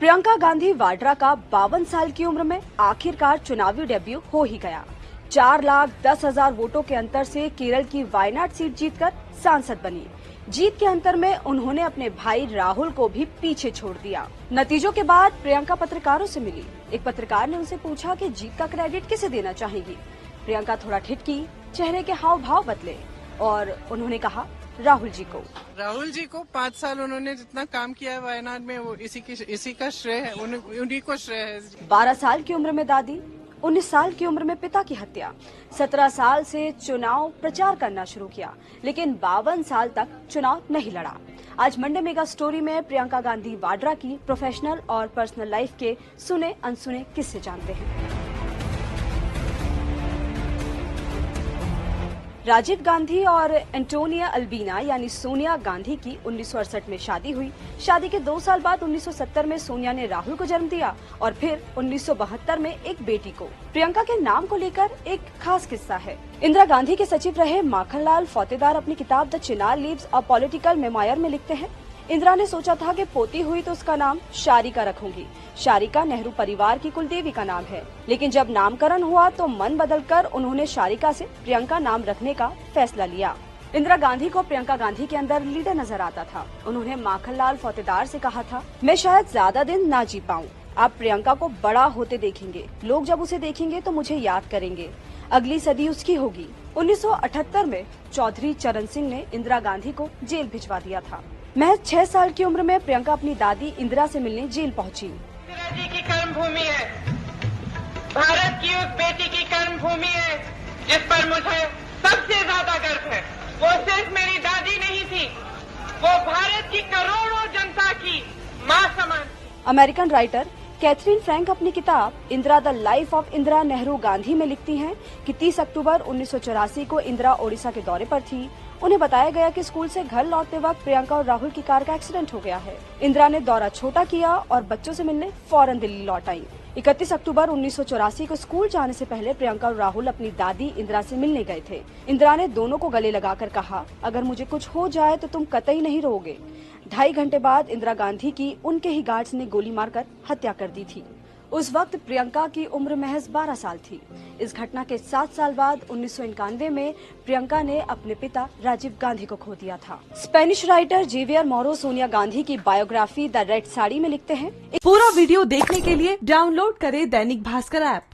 प्रियंका गांधी वाड्रा का 52 साल की उम्र में आखिरकार चुनावी डेब्यू हो ही गया। 4,10,000 वोटों के अंतर से केरल की वायनाड सीट जीतकर सांसद बनी। जीत के अंतर में उन्होंने अपने भाई राहुल को भी पीछे छोड़ दिया। नतीजों के बाद प्रियंका पत्रकारों से मिली। एक पत्रकार ने उनसे पूछा कि जीत का क्रेडिट किसे देना चाहेगी। प्रियंका थोड़ा ठिठकी, चेहरे के हाव भाव बदले और उन्होंने कहा राहुल जी को 5 साल उन्होंने जितना काम किया है वायनाड में, वो इसी का श्रेय है, उन्हीं को श्रेय है। 12 साल की उम्र में दादी, 19 साल की उम्र में पिता की हत्या, 17 साल से चुनाव प्रचार करना शुरू किया, लेकिन 52 साल तक चुनाव नहीं लड़ा। आज मंडे मेगा स्टोरी में प्रियंका गांधी वाड्रा की प्रोफेशनल और पर्सनल लाइफ के सुने अनसुने किस्से जानते हैं। राजीव गांधी और एंटोनिया अल्बीना यानी सोनिया गांधी की 1968 में शादी हुई। शादी के 2 साल बाद 1970 में सोनिया ने राहुल को जन्म दिया और फिर 1972 में एक बेटी को। प्रियंका के नाम को लेकर एक खास किस्सा है। इंदिरा गांधी के सचिव रहे माखनलाल फौतेदार अपनी किताब the Chinar leaves a political memoir में लिखते हैं, इंदिरा ने सोचा था कि पोती हुई तो उसका नाम शारिका रखूंगी। शारिका नेहरू परिवार की कुलदेवी का नाम है, लेकिन जब नामकरण हुआ तो मन बदलकर उन्होंने शारिका से प्रियंका नाम रखने का फैसला लिया। इंदिरा गांधी को प्रियंका गांधी के अंदर लीडर नजर आता था। उन्होंने माखनलाल फौतेदार से कहा था, मैं शायद ज्यादा दिन ना जी पाऊँ, आप प्रियंका को बड़ा होते देखेंगे, लोग जब उसे देखेंगे तो मुझे याद करेंगे, अगली सदी उसकी होगी। 1978 में चौधरी चरण सिंह ने इंदिरा गांधी को जेल भिजवा दिया था। महज 6 साल की उम्र में प्रियंका अपनी दादी इंदिरा से मिलने जेल पहुंची। इंदिरा जी की कर्म भूमि है, भारत की उस बेटी की कर्म भूमि है जिस पर मुझे सबसे ज्यादा गर्व है। वो सिर्फ मेरी दादी नहीं थी, वो भारत की करोड़ों जनता की माँ समान। अमेरिकन राइटर कैथरीन फ्रैंक अपनी किताब Indira the life of Indira Nehru Gandhi में लिखती हैं कि 30 अक्टूबर 1984 को इंदिरा ओडिशा के दौरे पर थी। उन्हें बताया गया कि स्कूल से घर लौटते वक्त प्रियंका और राहुल की कार का एक्सीडेंट हो गया है। इंदिरा ने दौरा छोटा किया और बच्चों से मिलने फौरन दिल्ली लौट आई। 31 अक्टूबर 1984 को स्कूल जाने से पहले प्रियंका और राहुल अपनी दादी इंदिरा से मिलने गए थे। इंदिरा ने दोनों को गले लगाकर कहा, अगर मुझे कुछ हो जाए तो तुम कतई नहीं रहोगे। 2.5 घंटे बाद इंदिरा गांधी की उनके ही गार्ड्स ने गोली मारकर हत्या कर दी थी। उस वक्त प्रियंका की उम्र महज 12 साल थी। इस घटना के 7 साल बाद 1991 में प्रियंका ने अपने पिता राजीव गांधी को खो दिया था। स्पेनिश राइटर जेवियर मोरो सोनिया गांधी की बायोग्राफी द रेड साड़ी में लिखते हैं, पूरा वीडियो देखने के लिए डाउनलोड करें दैनिक भास्कर ऐप।